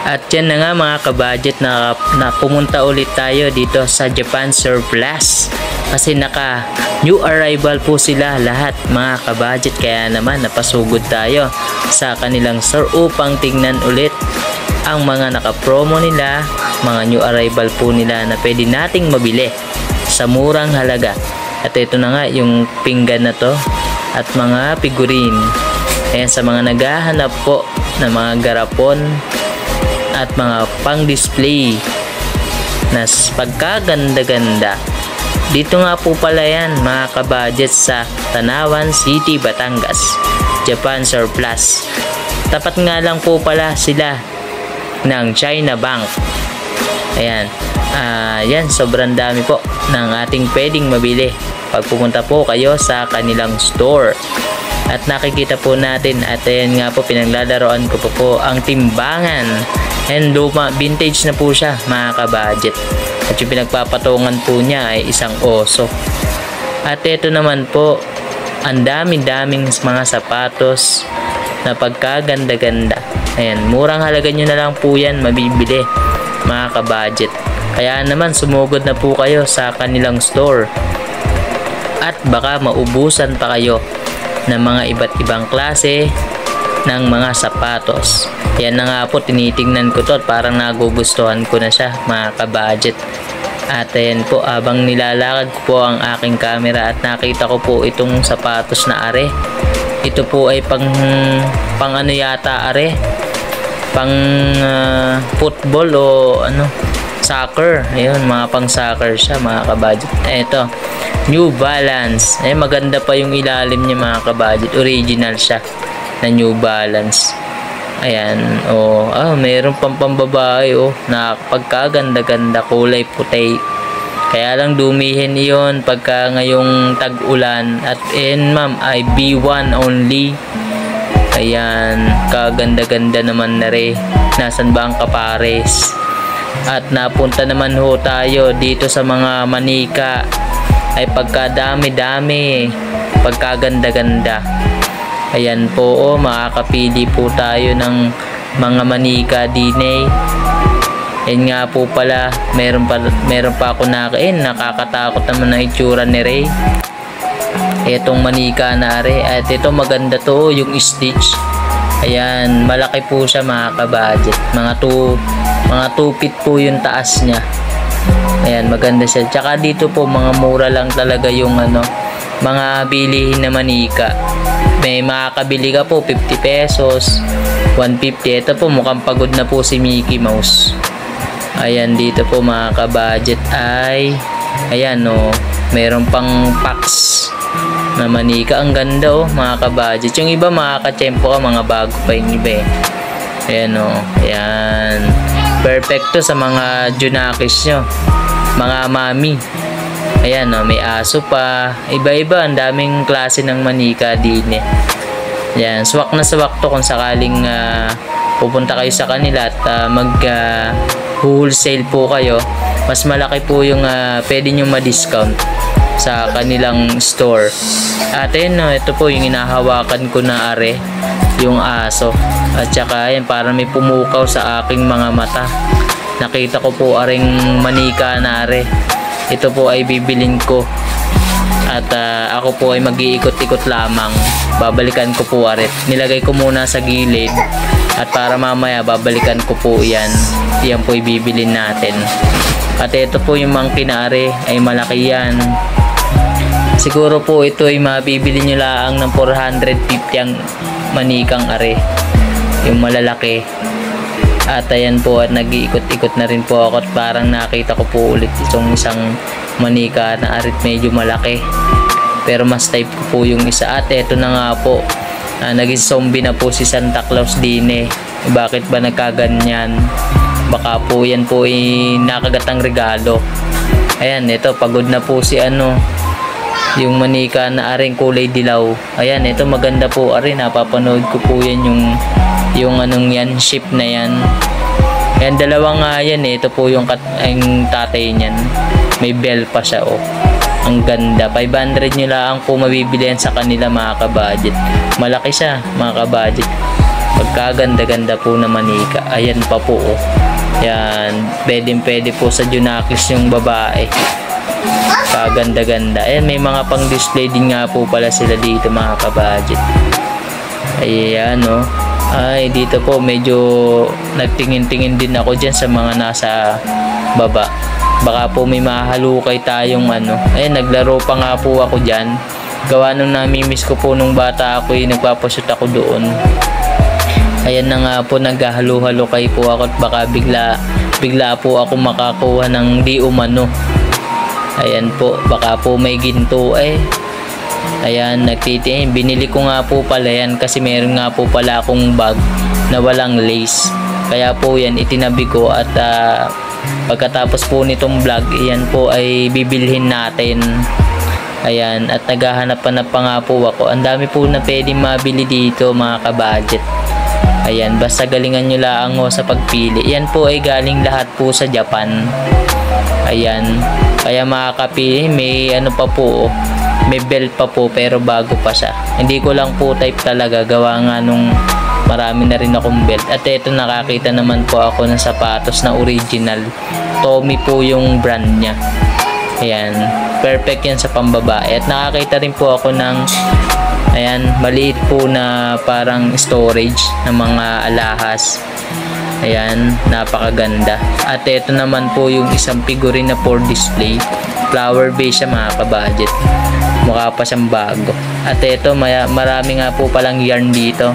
At yan na nga mga kabudget, na pumunta ulit tayo dito sa Japan Surplus. Kasi naka new arrival po sila lahat mga kabudget. Kaya naman napasugod tayo sa kanilang store upang tingnan ulit ang mga naka-promo nila, mga new arrival po nila na pwede nating mabili sa murang halaga. At ito na nga yung pinggan na to at mga figurine. Ayan, sa mga naghahanap po ng mga garapon at mga pang-display na pagkaganda-ganda. Dito nga po pala yan mga kabudget sa Tanawan City, Batangas, Japan Surplus. Tapat nga lang po pala sila ng China Bank. Ayan, yan, sobrang dami po ng ating pwedeng mabili pag pumunta po kayo sa kanilang store. At nakikita po natin, at ayan nga po, pinaglalaroan ko po ang timbangan. And luma, vintage na po siya mga kabudget. At yung pinagpapatungan po niya ay isang oso. At ito naman po, ang dami-daming mga sapatos na pagkaganda-ganda. Ayan, murang halaga nyo na lang po yan mabibili mga kabudget. Kaya naman sumugod na po kayo sa kanilang store. At baka maubusan pa kayo ng mga iba't ibang klase ng mga sapatos. Yan na nga po, tinitingnan ko to at parang nagugustuhan ko na siya mga kabudget. At ayan po, abang nilalakad ko po ang aking camera at nakita ko po itong sapatos na are. Ito po ay pang ano yata are, pang football o ano, soccer. Ayun, mga pang soccer siya mga kabudget. Ito, New Balance. Maganda pa yung ilalim niya mga kabudget. Original siya na New Balance. Ayan, mayroon pang pambabae na pagkaganda-ganda, kulay puti. Kaya lang dumihin iyon pagka ngayong tag-ulan. At ma'am ay B1 only. Ayan, kaganda-ganda naman na rin. Nasaan ba ang kapares? At napunta naman ho tayo dito sa mga manika. Ay pagkadami-dami, pagkaganda-ganda. Ayan po, makakapili po tayo ng mga manika din. Yan nga po pala, meron pa ako nakakatakot naman ang itsura ni Ray. Etong manika na are, at ito maganda to, yung stitch. Ayan, malaki po siya mga kabudget. Mga 2 feet po yung taas niya. Ayan, maganda siya. Tsaka dito po, mga mura lang talaga yung mga bilihin na manika. May makakabili ka po 50 pesos, 150. Ito po, mukhang pagod na po si Mickey Mouse. Ayan, dito po mga kabudget ay ayan meron pang packs na manika. Ang ganda mga kabudget. Yung iba makakatsempo ka, mga bago pa yung iba Ayan ayan. Perfecto sa mga junakis nyo, mga mami. Ayan may aso pa. Iba-iba, ang daming klase ng manika din Ayan, swak na swak to kung sakaling pupunta kayo sa kanila at wholesale po kayo. Mas malaki po yung pwede nyo ma-discount sa kanilang store. At ayan ito po yung inahawakan ko na are, yung aso. At saka ayan, para may pumukaw sa aking mga mata. Nakita ko po aring manika na are. Ito po ay bibilin ko. At ako po ay mag-iikot-ikot lamang. Babalikan ko po arit. Nilagay ko muna sa gilid. At para mamaya babalikan ko po yan. Yan po ay bibilin natin. At ito po yung monkey na are, ay malaki yan. Siguro po ito ay mabibili nyo lang ng 450 ang manikang are, yung malalaki. At ayan po, at nag-iikot-ikot na rin po ako at parang nakita ko po ulit itong isang manika na arit, medyo malaki pero mas type ko po yung isa. At eto na nga po, naging zombie na po si Santa Claus din Bakit ba nagkaganyan? Baka po yan po ay nakagatang regalo. Ayan, ito pagod na po si yung manika na aring kulay dilaw. Ayan, ito maganda po arin, napapanood ko po yan yung yan, ship na yan. Ayan, dalawa nga yan ito po yung tatay niyan. May bell pa siya Ang ganda. 500 nyo lang po mabibili yan sa kanila mga kabudget. Malaki siya mga kabudget. Kaganda-ganda po na manika. Ayan pa po oh. Yan, pwede po sa Junakis yung babae. Kaganda-ganda. Ayan, may mga pang display din nga po pala sila dito mga kabudget. Ayan oh. Ay, dito po medyo nagtingin-tingin din ako dyan sa mga nasa baba. Baka po may mahalukay tayong ano. Ayan, naglaro pa nga po ako dyan. Gawa nung namimiss ko po nung bata ako, nagpapashoot ako doon. Ayan na nga po, naghahalo-halukay po ako at baka bigla po ako makakuha ng di umano. Ayan po, baka po may ginto eh. Ayan, nagtitingin. Binili ko nga po pala yan kasi meron nga po pala akong bag na walang lace. Kaya po yan itinabi ko at pagkatapos po nitong vlog, yan po ay bibilhin natin. Ayan, at naghahanap-hanap pa nga po ako. Ang dami po na pwedeng mabili dito mga kabudget. Ayan, basta galingan nyo lang sa pagpili. Yan po ay galing lahat po sa Japan. Ayan, kaya makakapili. May ano pa po, may belt pa po pero bago pa siya. Hindi ko lang po type talaga, gawa nga nung marami na rin akong belt. At ito, nakakita naman po ako ng sapatos na original. Tommy po yung brand niya. Ayan, perfect yan sa pambabae. At nakakita rin po ako ng ayan, maliit po na parang storage ng mga alahas. Ayan, napakaganda. At ito naman po yung isang figurine na for display. Flower base siya mga kabudget. Mukha pa siyang bago. At ito, marami nga po palang yarn dito.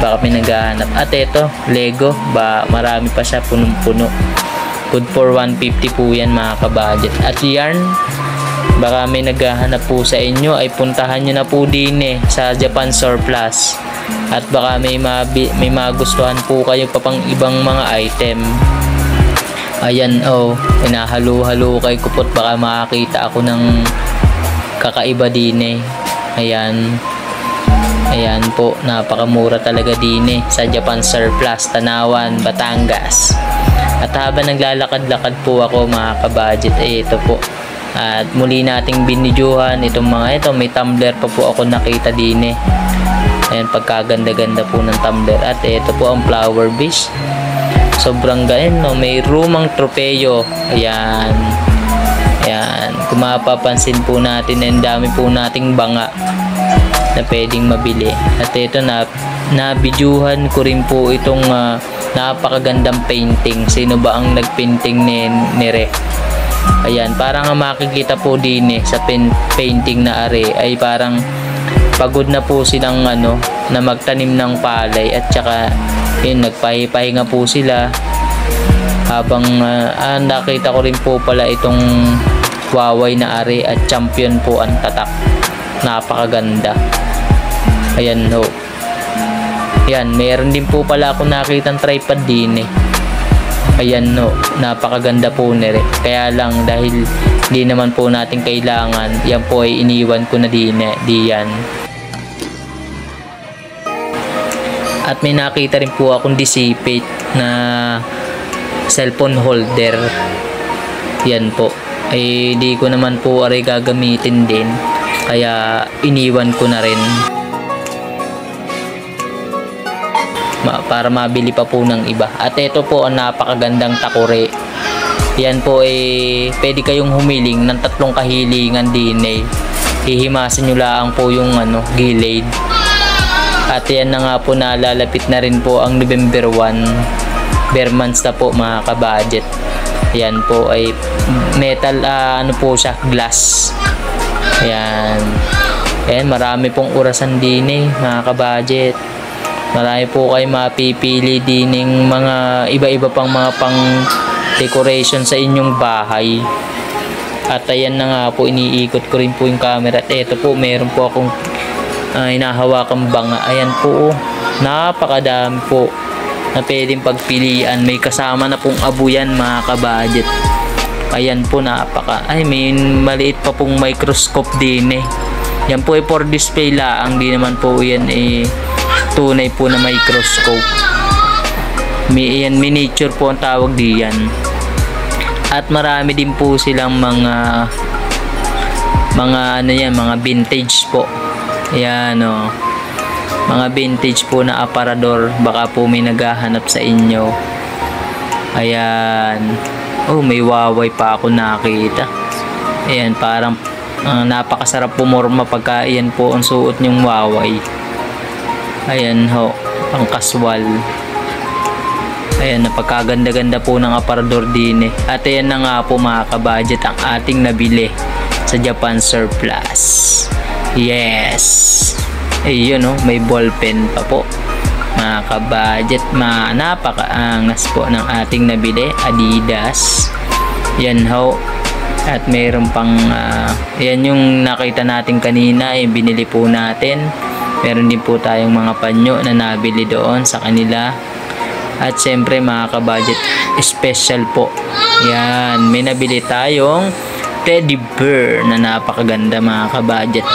Baka may naghahanap. At ito, Lego. Marami pa siya, punong-puno. Good for 150 po yan mga kabudget. At yarn, baka may naghahanap po sa inyo, ay puntahan nyo na po din sa Japan Surplus. At baka may magustuhan po kayo pa pang ibang mga item. Ayan oh, inahalo-halo kay kupot, baka makakita ako ng kakaiba din Ayan. Ayan po, napakamura talaga din sa Japan Surplus, Tanawan, Batangas. At habang naglalakad-lakad po ako mga kabudget, ito po. At muli nating binidyohan itong mga ito. May tumbler pa po ako nakita din Ayan, pagkaganda-ganda po ng tumbler. At ito po ang flower base. Sobrang gain, no? May rumang tropeyo. Ayan. Ayan. Kung mapapansin po natin, ang dami po nating banga na pwedeng mabili. At ito, nabidyuhan ko rin po itong napakagandang painting. Sino ba ang nagpainting ni Re? Ayan, parang makikita po din sa painting na are ay parang pagod na po silang na magtanim ng palay at saka yun, nagpahipahinga po sila habang nakita ko rin po pala itong waway na are at champion po ang tatak. Napakaganda. Ayan ho. Ayan, meron din po pala ako nakitang tripod din Ayan no, napakaganda po nire. Kaya lang dahil di naman po natin kailangan, yan po ay iniwan ko na diyan. At may nakita rin po akong dissipate na cellphone holder. Yan po. Ay di ko naman po aray gagamitin din. Kaya iniwan ko na rin. Para mabili pa po ng iba. At ito po ang napakagandang takore. Yan po pwede kayong humiling ng 3 kahilingan din Hihimasin nyo lang po yung gilid. At yan na nga po, nalalapit na rin po ang November 1. Bare months na po mga kabudget. Yan po ay metal, po siya, glass. Ayan. Ayan, marami pong orasan din mga kabudget. Marami po kayo mapipili din ng mga iba-iba pang mga pang decoration sa inyong bahay. At ayan na nga po, iniikot ko rin po yung camera. At eto po, meron po akong hinahawakang banga. Ayan po, napakadami po na pwedeng pagpilian. May kasama na pong abuyan mga kabudget. Ayan po, may maliit pa pong microscope din Yan po ay for display lang. Di naman po yan tunay po na microscope. Miniature po ang tawag diyan. At marami din po silang mga mga vintage po. Ayan mga vintage po na aparador, baka po may naghahanap sa inyo. Ayan. Oh, may Huawei pa ako nakita. Ayan, parang napakasarap pumorma pagka iyan po ang suot nyong Huawei. Ayan ho, pang casual. Ayan, napagkaganda-ganda po ng aparador din eh. At ayan na nga po mga kabudget ang ating nabili sa Japan Surplus. Yes! Ayun oh, may ballpen pa po. Mga kabudget, napakaangas po ng ating nabili. Adidas. Yan ho. At mayroon pang, yan yung nakita natin kanina, yung binili po natin. Meron din po tayong mga panyo na nabili doon sa kanila. At syempre mga kabudget, special po. Yan, may nabili tayong teddy bear na napakaganda mga kabudget.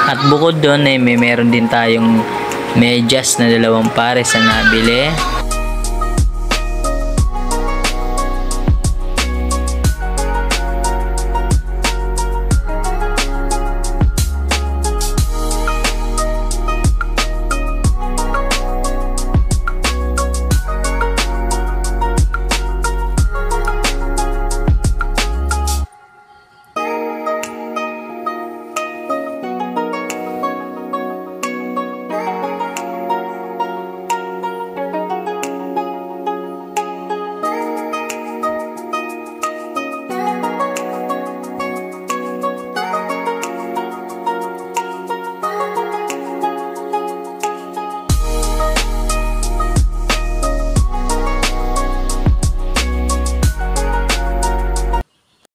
At bukod doon ay meron din tayong medyas na 2 pares na nabili.